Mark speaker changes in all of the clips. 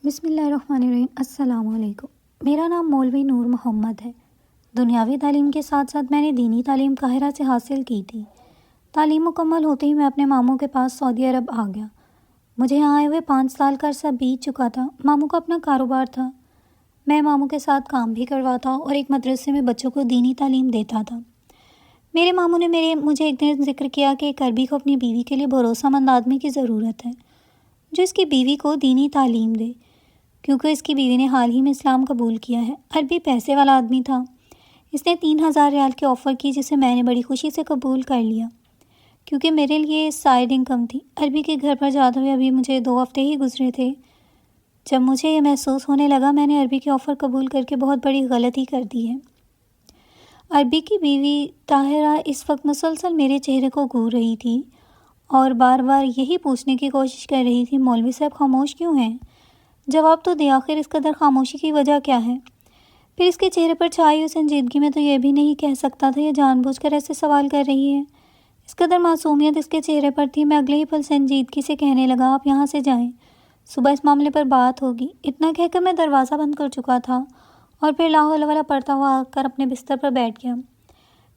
Speaker 1: بسم اللہ الرحمن الرحیم۔ السلام علیکم۔ میرا نام مولوی نور محمد ہے۔ دنیاوی تعلیم کے ساتھ ساتھ میں نے دینی تعلیم قاہرہ سے حاصل کی تھی۔ تعلیم مکمل ہوتے ہی میں اپنے ماموں کے پاس سعودی عرب آ گیا۔ مجھے یہاں آئے ہوئے 5 سال کا عرصہ بیت چکا تھا۔ ماموں کا اپنا کاروبار تھا، میں ماموں کے ساتھ کام بھی کرواتا اور ایک مدرسے میں بچوں کو دینی تعلیم دیتا تھا۔ میرے ماموں نے مجھے ایک دن ذکر کیا کہ ایک عربی کو اپنی بیوی کے لیے بھروسہ مند آدمی کی ضرورت ہے جو اس کی بیوی کو دینی تعلیم دے، کیونکہ اس کی بیوی نے حال ہی میں اسلام قبول کیا ہے۔ عربی پیسے والا آدمی تھا۔ اس نے 3000 ریال کی آفر کی، جسے میں نے بڑی خوشی سے قبول کر لیا کیونکہ میرے لیے سائیڈ انکم تھی۔ عربی کے گھر پر جاتے ہوئے ابھی مجھے 2 ہفتے ہی گزرے تھے جب مجھے یہ محسوس ہونے لگا میں نے عربی کی آفر قبول کر کے بہت بڑی غلطی کر دی ہے۔ عربی کی بیوی طاہرہ اس وقت مسلسل میرے چہرے کو گھور رہی تھی اور بار بار یہی پوچھنے کی کوشش کر رہی تھی، مولوی صاحب خاموش کیوں ہیں؟ جواب تو دے، آخر اس قدر خاموشی کی وجہ کیا ہے؟ پھر اس کے چہرے پر چھائی ہوئی سنجیدگی میں تو یہ بھی نہیں کہہ سکتا تھا یہ جان بوجھ کر ایسے سوال کر رہی ہے۔ اس قدر معصومیت اس کے چہرے پر تھی۔ میں اگلے ہی پل سنجیدگی سے کہنے لگا، آپ یہاں سے جائیں، صبح اس معاملے پر بات ہوگی۔ اتنا کہہ کر میں دروازہ بند کر چکا تھا اور پھر لا حول ولا پڑھتا ہوا آ کر اپنے بستر پر بیٹھ گیا۔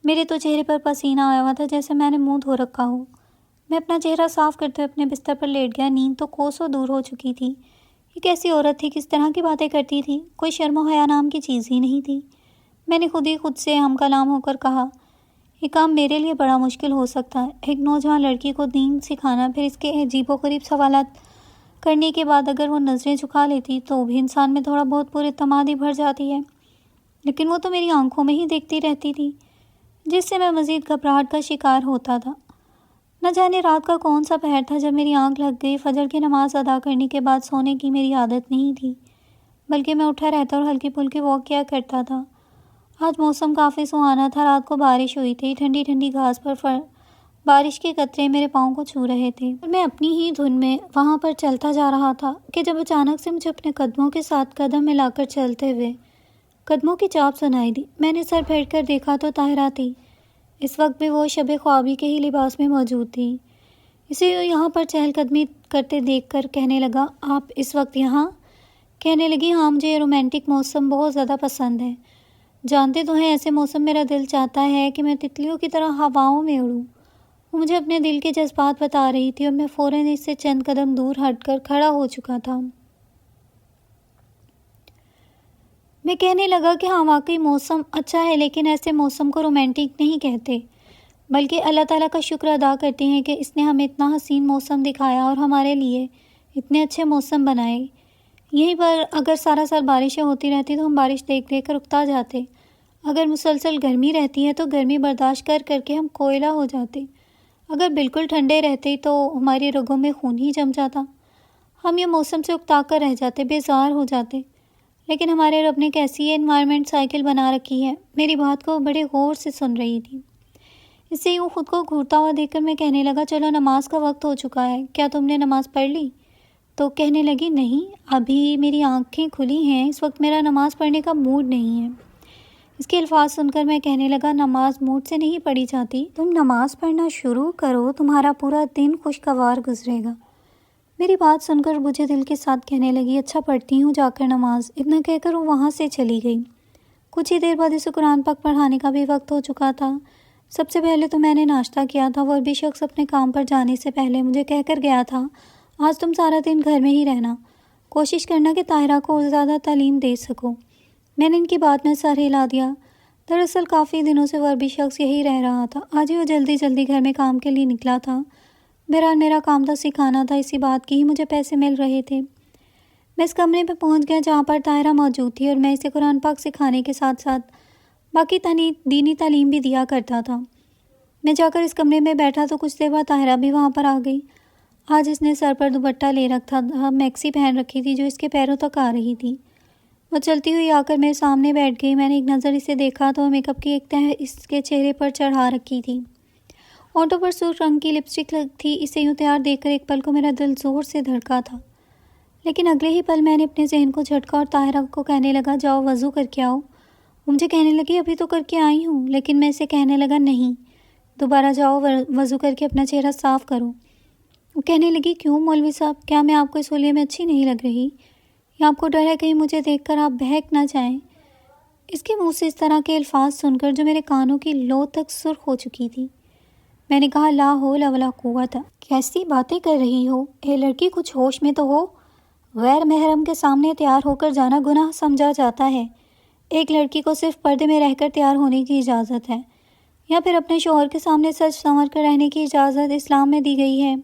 Speaker 1: میرے تو چہرے پر پسینہ آیا ہوا تھا جیسے میں نے منہ دھو رکھا ہو۔ میں اپنا چہرہ صاف کرتے ہوئے اپنے بستر پر لیٹ گیا۔ نیند تو کوسوں دور ہو چکی تھی۔ یہ کیسی عورت تھی، کس طرح کی باتیں کرتی تھی، کوئی شرم و حیا نام کی چیز ہی نہیں تھی۔ میں نے خود سے ہم کلام ہو کر کہا، یہ کام میرے لیے بڑا مشکل ہو سکتا ہے، ایک نوجوان لڑکی کو دین سکھانا، پھر اس کے عجیب و غریب سوالات کرنے کے بعد اگر وہ نظریں جھکا لیتی تو بھی انسان میں تھوڑا بہت پر اعتمادی بھر جاتی ہے، لیکن وہ تو میری آنکھوں میں ہی دیکھتی رہتی تھی جس سے میں مزید گھبراہٹ کا شکار ہوتا تھا۔ نہ جانے رات کا کون سا پہر تھا جب میری آنکھ لگ گئی۔ فجر کی نماز ادا کرنے کے بعد سونے کی میری عادت نہیں تھی، بلکہ میں اٹھا رہتا اور ہلکی پھلکی واک کیا کرتا تھا۔ آج موسم کافی سہانا تھا، رات کو بارش ہوئی تھی، ٹھنڈی ٹھنڈی گھاس پر بارش کے قطرے میرے پاؤں کو چھو رہے تھے اور میں اپنی ہی دھن میں وہاں پر چلتا جا رہا تھا کہ جب اچانک سے مجھے اپنے قدموں کے ساتھ قدم ملا کر چلتے ہوئے قدموں کی چاپ سنائی دی۔ میں نے سر پھیر کر دیکھا تو طاہرہ تھی۔ اس وقت بھی وہ شب خوابی کے ہی لباس میں موجود تھی۔ اسے یہاں پر چہل قدمی کرتے دیکھ کر کہنے لگا، آپ اس وقت یہاں؟ کہنے لگی، ہاں مجھے رومانٹک موسم بہت زیادہ پسند ہے، جانتے تو ہیں ایسے موسم میرا دل چاہتا ہے کہ میں تتلیوں کی طرح ہواؤں میں اڑوں۔ وہ مجھے اپنے دل کے جذبات بتا رہی تھی اور میں فوراً اس سے چند قدم دور ہٹ کر کھڑا ہو چکا تھا۔ میں کہنے لگا کہ ہاں واقعی موسم اچھا ہے، لیکن ایسے موسم کو رومانٹک نہیں کہتے، بلکہ اللہ تعالیٰ کا شکر ادا کرتے ہیں کہ اس نے ہمیں اتنا حسین موسم دکھایا اور ہمارے لیے اتنے اچھے موسم بنائے۔ یہیں پر اگر سارا سال بارشیں ہوتی رہتی تو ہم بارش دیکھ دیکھ کر اکتا جاتے، اگر مسلسل گرمی رہتی ہے تو گرمی برداشت کر کر کے ہم کوئلہ ہو جاتے، اگر بالکل ٹھنڈے رہتے تو ہماری رگوں میں خون ہی جم جاتا، ہم یہ موسم سے اکتا کر رہ جاتے، بیزار ہو جاتے۔ لیکن ہمارے رب نے کیسی یہ انوائرمنٹ سائیکل بنا رکھی ہے۔ میری بات کو بڑے غور سے سن رہی تھی۔ اسے یوں خود کو گھورتا ہوا دیکھ کر میں کہنے لگا، چلو نماز کا وقت ہو چکا ہے، کیا تم نے نماز پڑھ لی؟ تو کہنے لگی، نہیں، ابھی میری آنکھیں کھلی ہیں، اس وقت میرا نماز پڑھنے کا موڈ نہیں ہے۔ اس کے الفاظ سن کر میں کہنے لگا، نماز موڈ سے نہیں پڑھی جاتی، تم نماز پڑھنا شروع کرو، تمہارا پورا دن خوشگوار گزرے گا۔ میری بات سن کر مجھے دل کے ساتھ کہنے لگی، اچھا پڑھتی ہوں جا کر نماز۔ اتنا کہہ کر وہ وہاں سے چلی گئی۔ کچھ ہی دیر بعد اسے قرآن پاک پڑھانے کا بھی وقت ہو چکا تھا۔ سب سے پہلے تو میں نے ناشتہ کیا تھا۔ وہ عربی شخص اپنے کام پر جانے سے پہلے مجھے کہہ کر گیا تھا، آج تم سارا دن گھر میں ہی رہنا، کوشش کرنا کہ طاہرہ کو زیادہ تعلیم دے سکو۔ میں نے ان کی بات میں سر ہلا دیا۔ دراصل کافی دنوں سے وہ عربی شخص یہی رہ رہا تھا، آج ہی وہ جلدی گھر میں کام کے لیے نکلا تھا۔ بہرحال میرا کام تو سکھانا تھا، اسی بات کی ہی مجھے پیسے مل رہے تھے۔ میں اس کمرے میں پہنچ گیا جہاں پر طاہرہ موجود تھی اور میں اسے قرآن پاک سکھانے کے ساتھ ساتھ باقی دینی تعلیم بھی دیا کرتا تھا۔ میں جا کر اس کمرے میں بیٹھا تو کچھ دیر بعد طاہرہ بھی وہاں پر آ گئی۔ آج اس نے سر پر دوپٹہ لے رکھا تھا، میکسی پہن رکھی تھی جو اس کے پیروں تک آ رہی تھی۔ وہ چلتی ہوئی آ کر میرے سامنے بیٹھ گئی۔ میں نے ایک نظر اسے دیکھا تو میک اپ کی ایک تہہ اس کے چہرے پر چڑھا رکھی تھی، ہونٹوں پر سرخ رنگ کی لپسٹک تھی۔ اسے یوں تیار دیکھ کر ایک پل کو میرا دل زور سے دھڑکا تھا، لیکن اگلے ہی پل میں نے اپنے ذہن کو جھٹکا اور طاہرہ کو کہنے لگا، جاؤ وضو کر کے آؤ۔ وہ مجھے کہنے لگی، ابھی تو کر کے آئی ہوں، لیکن میں اسے کہنے لگا، نہیں، دوبارہ جاؤ وضو کر کے اپنا چہرہ صاف کرو۔ وہ کہنے لگی، کیوں مولوی صاحب، کیا میں آپ کو اس حلیے میں اچھی نہیں لگ رہی؟ یا آپ کو ڈر ہے کہیں مجھے دیکھ کر آپ بہک نہ جائیں؟ اس کے منہ سے اس طرح کے الفاظ سن کر جو میرے کانوں کی لو تک سرخ ہو چکی تھی، میں نے کہا لا حول ولا قوت، کیسی باتیں کر رہی ہو؟ اے لڑکی، کچھ ہوش میں تو ہو۔ غیر محرم کے سامنے تیار ہو کر جانا گناہ سمجھا جاتا ہے۔ ایک لڑکی کو صرف پردے میں رہ کر تیار ہونے کی اجازت ہے، یا پھر اپنے شوہر کے سامنے سج سنور کر رہنے کی اجازت اسلام میں دی گئی ہے۔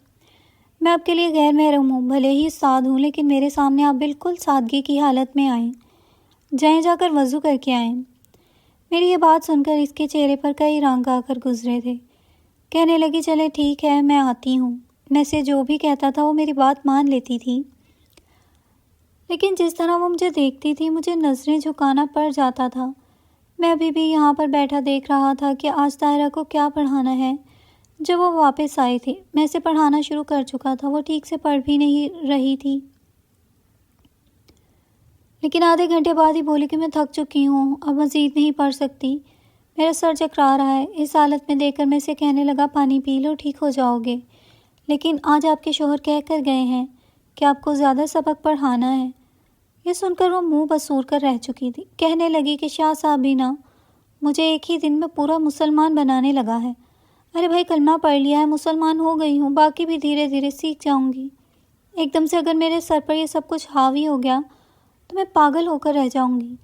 Speaker 1: میں آپ کے لیے غیر محرم ہوں، بھلے ہی سعد ہوں، لیکن میرے سامنے آپ بالکل سادگی کی حالت میں آئیں۔ جائیں، جا کر وضو کر کے آئیں۔ میری یہ بات سن کر اس کے چہرے پر کئی رنگ آ کر گزرے تھے۔ کہنے لگی چلے ٹھیک ہے، میں آتی ہوں۔ میں سے جو بھی کہتا تھا وہ میری بات مان لیتی تھی، لیکن جس طرح وہ مجھے دیکھتی تھی مجھے نظریں جھکانا پڑ جاتا تھا۔ میں ابھی بھی یہاں پر بیٹھا دیکھ رہا تھا کہ آج طاہرہ کو کیا پڑھانا ہے۔ جب وہ واپس آئی تھی میں اسے پڑھانا شروع کر چکا تھا، وہ ٹھیک سے پڑھ بھی نہیں رہی تھی، لیکن آدھے گھنٹے بعد ہی بولی کہ میں تھک چکی ہوں، اب مزید نہیں پڑھ سکتی، میرا سر چکرا رہا ہے۔ اس حالت میں دیکھ کر میں اسے کہنے لگا پانی پی لو، ٹھیک ہو جاؤ گے، لیکن آج آپ کے شوہر کہہ کر گئے ہیں کہ آپ کو زیادہ سبق پڑھانا ہے۔ یہ سن کر وہ منہ بسور کر رہ چکی تھی۔ کہنے لگی کہ شاہ صاحبینہ مجھے ایک ہی دن میں پورا مسلمان بنانے لگا ہے۔ ارے بھائی، کلمہ پڑھ لیا ہے، مسلمان ہو گئی ہوں، باقی بھی دھیرے دھیرے سیکھ جاؤں گی۔ ایک دم سے اگر میرے سر پر یہ سب کچھ حاوی ہو گیا تو میں پاگل ہو کر رہ جاؤں گی۔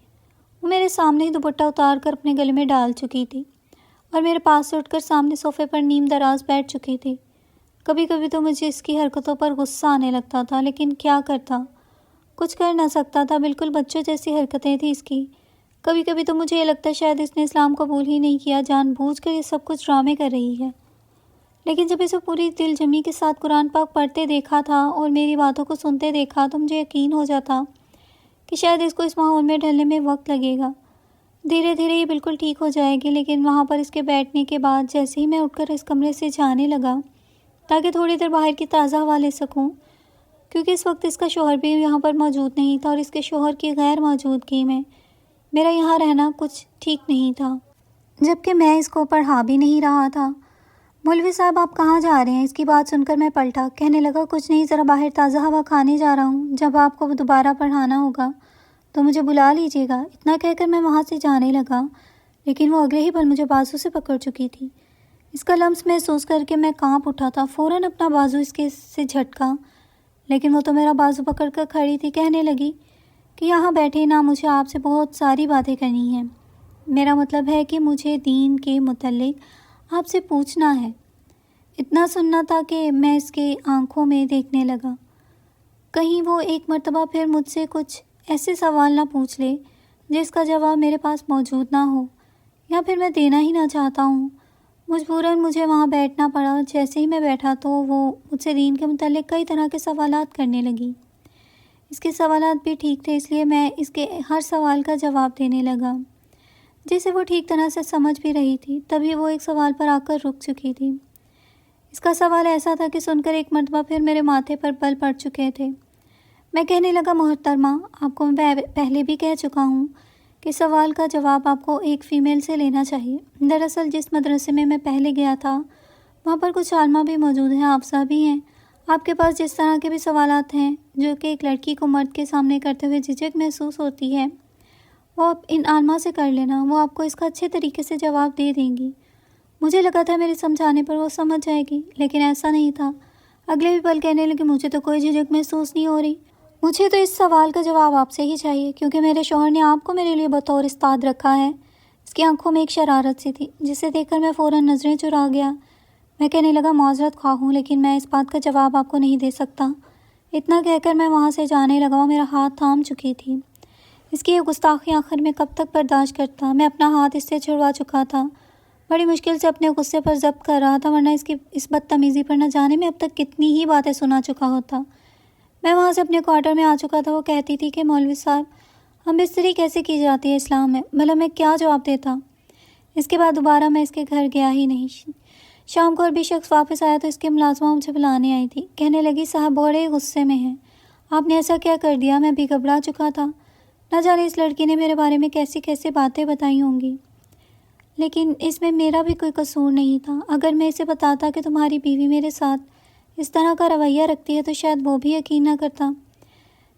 Speaker 1: وہ میرے سامنے ہی دوپٹہ اتار کر اپنے گلے میں ڈال چکی تھی اور میرے پاس سے اٹھ کر سامنے صوفے پر نیم دراز بیٹھ چکی تھی۔ کبھی کبھی تو مجھے اس کی حرکتوں پر غصہ آنے لگتا تھا، لیکن کیا کرتا، کچھ کر نہ سکتا تھا، بالکل بچوں جیسی حرکتیں تھیں اس کی۔ کبھی کبھی تو مجھے یہ لگتا ہے شاید اس نے اسلام قبول ہی نہیں کیا، جان بوجھ کر یہ سب کچھ ڈرامے کر رہی ہے۔ لیکن جب اسے پوری دل جمی کے ساتھ قرآن پاک پڑھتے دیکھا تھا اور میری باتوں کو سنتے دیکھا تو مجھے یقین ہو جاتا کہ شاید اس کو اس ماحول میں ڈھلنے میں وقت لگے گا، دھیرے دھیرے یہ بالکل ٹھیک ہو جائے گی۔ لیکن وہاں پر اس کے بیٹھنے کے بعد جیسے ہی میں اٹھ کر اس کمرے سے جانے لگا تاکہ تھوڑی دیر باہر کی تازہ ہوا لے سکوں، کیونکہ اس وقت اس کا شوہر بھی یہاں پر موجود نہیں تھا اور اس کے شوہر کی غیر موجودگی میں میرا یہاں رہنا کچھ ٹھیک نہیں تھا، جبکہ میں اس کو پڑھا بھی نہیں رہا تھا۔ مولوی صاحب آپ کہاں جا رہے ہیں؟ اس کی بات سن کر میں پلٹا، کہنے لگا کچھ نہیں، ذرا باہر تازہ ہوا کھانے جا رہا ہوں، جب آپ کو دوبارہ پڑھانا ہوگا تو مجھے بلا لیجیے گا۔ اتنا کہہ کر میں وہاں سے جانے لگا، لیکن وہ اگلے ہی پل مجھے بازو سے پکڑ چکی تھی۔ اس کا لمس محسوس کر کے میں کانپ اٹھا تھا، فوراً اپنا بازو اس کے سے جھٹکا، لیکن وہ تو میرا بازو پکڑ کر کھڑی تھی۔ کہنے لگی کہ یہاں بیٹھے نا، مجھے آپ سے بہت ساری باتیں کرنی ہیں، میرا مطلب ہے کہ مجھے دین کے متعلق آپ سے پوچھنا ہے۔ اتنا سننا تھا کہ میں اس کے آنکھوں میں دیکھنے لگا، کہیں وہ ایک مرتبہ پھر مجھ سے کچھ ایسے سوال نہ پوچھ لے جس کا جواب میرے پاس موجود نہ ہو، یا پھر میں دینا ہی نہ چاہتا ہوں۔ مجبوراً مجھے وہاں بیٹھنا پڑا۔ جیسے ہی میں بیٹھا تو وہ مجھ سے دین کے متعلق کئی طرح کے سوالات کرنے لگی۔ اس کے سوالات بھی ٹھیک تھے، اس لیے میں اس کے ہر سوال کا جواب دینے لگا، جسے وہ ٹھیک طرح سے سمجھ بھی رہی تھی۔ تبھی وہ ایک سوال پر آ کر رک چکی تھی۔ اس کا سوال ایسا تھا کہ سن کر ایک مرتبہ پھر میرے ماتھے پر بل پڑ چکے تھے۔ میں کہنے لگا محترمہ، آپ کو میں پہلے بھی کہہ چکا ہوں کہ سوال کا جواب آپ کو ایک فیمیل سے لینا چاہیے۔ دراصل جس مدرسے میں میں پہلے گیا تھا وہاں پر کچھ عالمہ بھی موجود ہیں، حافظہ بھی ہیں۔ آپ کے پاس جس طرح کے بھی سوالات ہیں جو کہ ایک لڑکی کو مرد کے سامنے کرتے ہوئے جھجک محسوس ہوتی ہے، وہ آپ ان عالمہ سے کر لینا، وہ آپ کو اس کا اچھے طریقے سے جواب دے دیں گی۔ مجھے لگا تھا میرے سمجھانے پر وہ سمجھ جائے گی، لیکن ایسا نہیں تھا۔ اگلے بھی پل کہنے لگے مجھے تو کوئی جھجک محسوس نہیں ہو رہی، مجھے تو اس سوال کا جواب آپ سے ہی چاہیے، کیونکہ میرے شوہر نے آپ کو میرے لیے بطور استاد رکھا ہے۔ اس کی آنکھوں میں ایک شرارت سی تھی جسے دیکھ کر میں فوراً نظریں چرا گیا۔ میں کہنے لگا معذرت خواہ ہوں، لیکن میں اس بات کا جواب آپ کو نہیں دے سکتا۔ اتنا کہہ کر میں وہاں سے جانے لگا، وہ میرا ہاتھ تھام چکی تھی۔ اس کی یہ گستاخی آخر میں کب تک برداشت کرتا؟ میں اپنا ہاتھ اس سے چھڑوا چکا تھا، بڑی مشکل سے اپنے غصے پر ضبط کر رہا تھا، ورنہ اس کی اس بدتمیزی پر نہ جانے میں اب تک کتنی ہی باتیں سنا چکا ہوتا۔ میں وہاں سے اپنے کوارٹر میں آ چکا تھا۔ وہ کہتی تھی کہ مولوی صاحب، ہم بستری کیسے کی جاتی ہے اسلام میں؟ بھلا میں کیا جواب دیتا؟ اس کے بعد دوبارہ میں اس کے گھر گیا ہی نہیں۔ شام کو اور بھی شخص واپس آیا تو اس کی ملازمہ مجھے بلانے آئی تھی۔ کہنے لگی صاحب بڑے غصے میں ہیں، آپ نے ایسا کیا کر دیا؟ میں بھی گھبرا چکا تھا، نہ جانے اس لڑکی نے میرے بارے میں کیسی کیسی باتیں بتائی ہوں گی، لیکن اس میں میرا بھی کوئی قصور نہیں تھا۔ اگر میں اسے بتاتا کہ تمہاری بیوی میرے ساتھ اس طرح کا رویہ رکھتی ہے تو شاید وہ بھی یقین نہ کرتا۔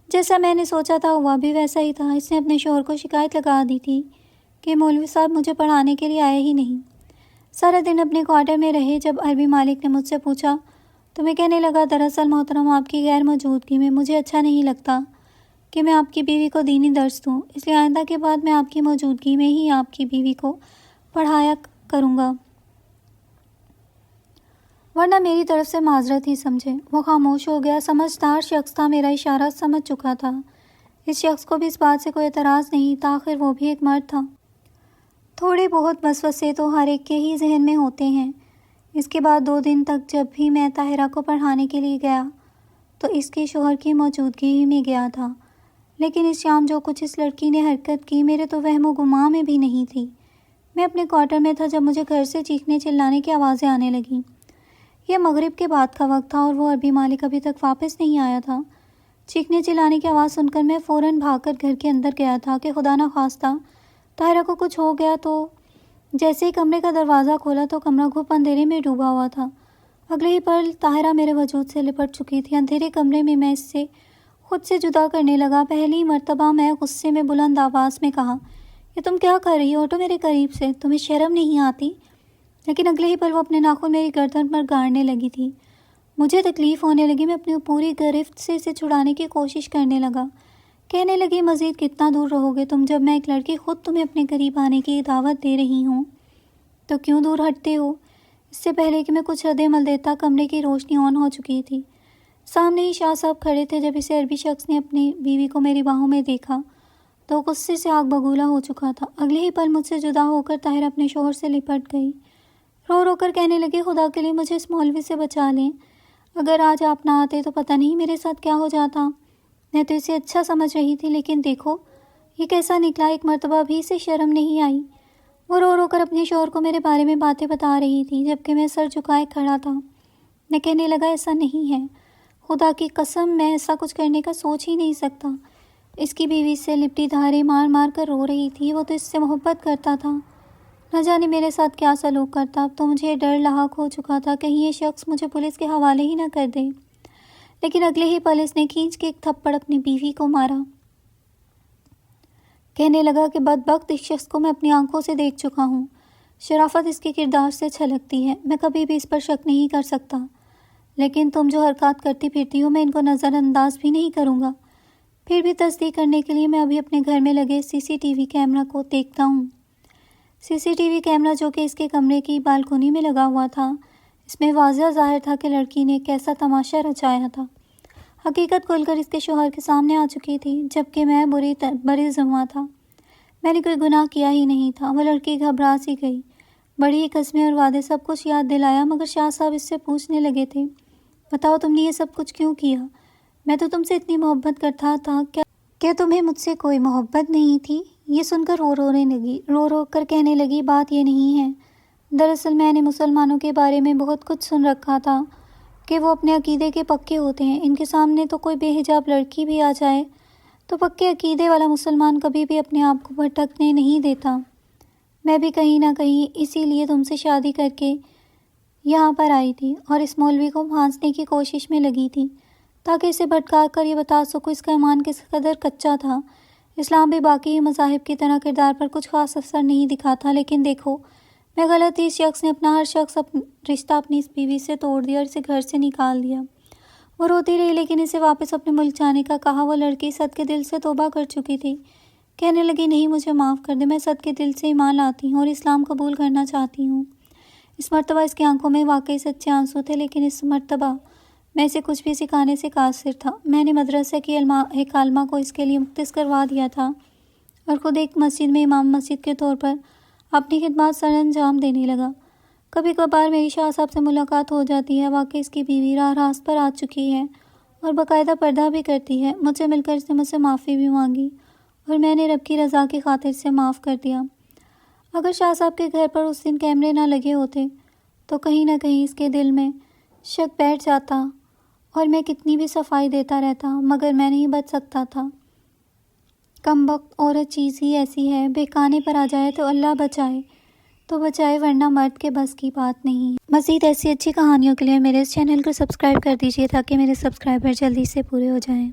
Speaker 1: جیسا میں نے سوچا تھا ہوا بھی ویسا ہی تھا۔ اس نے اپنے شوہر کو شکایت لگا دی تھی کہ مولوی صاحب مجھے پڑھانے کے لیے آئے ہی نہیں۔ سارا دن اپنے کوارٹر میں رہے۔ جب عربی مالک نے مجھ سے پوچھا تو میں کہنے لگا، دراصل محترم آپ کی غیر موجودگی میں مجھے اچھا نہیں لگتا کہ میں آپ کی بیوی کو دینی درس دوں، اس لیے آئندہ کے بعد میں آپ کی موجودگی میں ہی آپ کی بیوی کو پڑھایا کروں گا، ورنہ میری طرف سے معذرت ہی سمجھے۔ وہ خاموش ہو گیا۔ سمجھدار شخص تھا، میرا اشارہ سمجھ چکا تھا۔ اس شخص کو بھی اس بات سے کوئی اعتراض نہیں تھا، آخر وہ بھی ایک مرد تھا۔ تھوڑے بہت وسوسے تو ہر ایک کے ہی ذہن میں ہوتے ہیں۔ اس کے بعد 2 دن تک جب بھی میں طاہرہ کو پڑھانے کے لیے گیا تو اس کے شوہر کی موجودگی ہی میں گیا تھا، لیکن اس شام جو کچھ اس لڑکی نے حرکت کی میرے تو وہم و گمان میں بھی نہیں تھی۔ میں اپنے کوارٹر میں تھا جب مجھے گھر سے چیخنے چلانے کی آوازیں آنے لگیں۔ یہ مغرب کے بعد کا وقت تھا اور وہ عربی مالک ابھی تک واپس نہیں آیا تھا۔ چیخنے چلانے کی آواز سن کر میں فوراً بھاگ کر گھر کے اندر گیا تھا کہ خدا نخواستہ طاہرہ کو کچھ ہو گیا تو۔ جیسے ہی کمرے کا دروازہ کھولا تو کمرہ گھپ اندھیرے میں ڈوبا ہوا تھا۔ اگلے ہی پل طاہرہ میرے وجود سے لپٹ چکی تھی۔ اندھیرے کمرے میں اس سے خود سے جدا کرنے لگا۔ پہلی مرتبہ میں غصے میں بلند آواز میں کہا، یہ تم کیا کر رہی ہو؟ ہٹو میرے قریب سے، تمہیں شرم نہیں آتی؟ لیکن اگلے ہی پل وہ اپنے ناخن میری گردن پر گاڑنے لگی تھی۔ مجھے تکلیف ہونے لگی۔ میں اپنی پوری گرفت سے اسے چھڑانے کی کوشش کرنے لگا۔ کہنے لگی، مزید کتنا دور رہو گے تم؟ جب میں ایک لڑکی خود تمہیں اپنے قریب آنے کی دعوت دے رہی ہوں تو کیوں دور ہٹتے ہو؟ اس سے پہلے کہ میں کچھ رد عمل دیتا کمرے کی روشنی آن ہو چکی تھی۔ سامنے ہی شاہ صاحب کھڑے تھے۔ جب اسے عربی شخص نے اپنی بیوی کو میری باہوں میں دیکھا تو غصے سے آگ بگولا ہو چکا تھا۔ اگلے ہی پل مجھ سے جدا ہو کر طاہرہ اپنے شوہر سے لپٹ گئی۔ رو رو کر کہنے لگی، خدا کے لیے مجھے اس مولوی سے بچا لیں۔ اگر آج آپ نہ آتے تو پتہ نہیں میرے ساتھ کیا ہو جاتا۔ میں تو اسے اچھا سمجھ رہی تھی، لیکن دیکھو یہ کیسا نکلا، ایک مرتبہ بھی اسے شرم نہیں آئی۔ وہ رو رو کر اپنے شوہر کو میرے بارے میں باتیں بتا رہی تھی جبکہ میں سر جھکائے کھڑا تھا۔ میں کہنے لگا، ایسا نہیں ہے، خدا کی قسم میں ایسا کچھ کرنے کا سوچ ہی نہیں سکتا۔ اس کی بیوی سے لپٹی دھارے مار مار کر رو رہی تھی۔ وہ تو اس سے محبت کرتا تھا، نہ جانے میرے ساتھ کیا سلوک کرتا۔ اب تو مجھے ڈر لاحق ہو چکا تھا کہیں یہ شخص مجھے پولیس کے حوالے ہی نہ کر دے، لیکن اگلے ہی پل اس نے کھینچ کے ایک تھپڑ اپنی بیوی کو مارا۔ کہنے لگا کہ بدبخت، اس شخص کو میں اپنی آنکھوں سے دیکھ چکا ہوں، شرافت اس کے کردار سے چھلکتی ہے، میں کبھی بھی اس پر شک نہیں کر سکتا، لیکن تم جو حرکات کرتی پھرتی ہو میں ان کو نظر انداز بھی نہیں کروں گا۔ پھر بھی تصدیق کرنے کے لیے میں ابھی اپنے گھر میں لگے CCTV کیمرہ کو دیکھتا ہوں۔ CCTV کیمرہ جو کہ اس کے کمرے کی بالکونی میں لگا ہوا تھا، اس میں واضح ظاہر تھا کہ لڑکی نے کیسا تماشا رچایا تھا۔ حقیقت کھل کر اس کے شوہر کے سامنے آ چکی تھی، جبکہ میں بری ذمہ تھا۔ میں نے کوئی گناہ کیا ہی نہیں تھا۔ وہ لڑکی گھبرا سی گئی۔ بڑی ہی قسمیں اور وعدے سب کچھ یاد دلایا، مگر شاہ صاحب اس سے پوچھنے لگے تھے، بتاؤ تم نے یہ سب کچھ کیوں کیا؟ میں تو تم سے اتنی محبت کرتا تھا، کیا تمہیں مجھ سے کوئی محبت نہیں تھی؟ یہ سن کر رو رو کر کہنے لگی، بات یہ نہیں ہے۔ دراصل میں نے مسلمانوں کے بارے میں بہت کچھ سن رکھا تھا کہ وہ اپنے عقیدے کے پکے ہوتے ہیں۔ ان کے سامنے تو کوئی بے حجاب لڑکی بھی آ جائے تو پکے عقیدے والا مسلمان کبھی بھی اپنے آپ کو بھٹکنے نہیں دیتا۔ میں بھی کہیں نہ کہیں اسی لیے تم سے شادی کر کے یہاں پر آئی تھی اور اس مولوی کو پھانسنے کی کوشش میں لگی تھی تاکہ اسے بھٹکا کر یہ بتا سکوں اس کا ایمان کس قدر کچا تھا۔ اسلام بھی باقی مذاہب کی طرح کردار پر کچھ خاص اثر نہیں دکھاتا، لیکن دیکھو میں غلط تھی۔ اس شخص نے ہر شخص رشتہ اپنی اس بیوی سے توڑ دیا اور اسے گھر سے نکال دیا۔ وہ روتی رہی لیکن اسے واپس اپنے ملک جانے کا کہا۔ وہ لڑکی صدقے دل سے توبہ کر چکی تھی، کہنے لگی، نہیں مجھے معاف کر دے، میں صدقے دل سے ایمان لاتی ہوں اور اسلام قبول کرنا چاہتی ہوں۔ اس مرتبہ اس کی آنکھوں میں واقعی سچے آنسو تھے، لیکن اس مرتبہ میں اسے کچھ بھی سکھانے سے قاصر تھا۔ میں نے مدرسے کی ایک عالمہ کو اس کے لیے مختص کروا دیا تھا اور خود ایک مسجد میں امام مسجد کے طور پر اپنی خدمات سر انجام دینے لگا۔ کبھی کبھار میری شاہ صاحب سے ملاقات ہو جاتی ہے۔ واقعی اس کی بیوی راہ راست پر آ چکی ہے اور باقاعدہ پردہ بھی کرتی ہے۔ مجھ سے مل کر اس نے مجھ سے معافی بھی مانگی اور میں نے رب کی رضا کی خاطر سے معاف کر دیا۔ اگر شاہ صاحب کے گھر پر اس دن کیمرے نہ لگے ہوتے تو کہیں نہ کہیں اس کے دل میں شک بیٹھ جاتا اور میں کتنی بھی صفائی دیتا رہتا، مگر میں نہیں بچ سکتا تھا۔ کم وقت عورت چیز ہی ایسی ہے، بہکانے پر آ جائے تو اللہ بچائے تو بچائے، ورنہ مرد کے بس کی بات نہیں۔ مزید ایسی اچھی کہانیوں کے لیے میرے اس چینل کو سبسکرائب کر دیجیے تاکہ میرے سبسکرائبر جلدی سے پورے ہو جائیں۔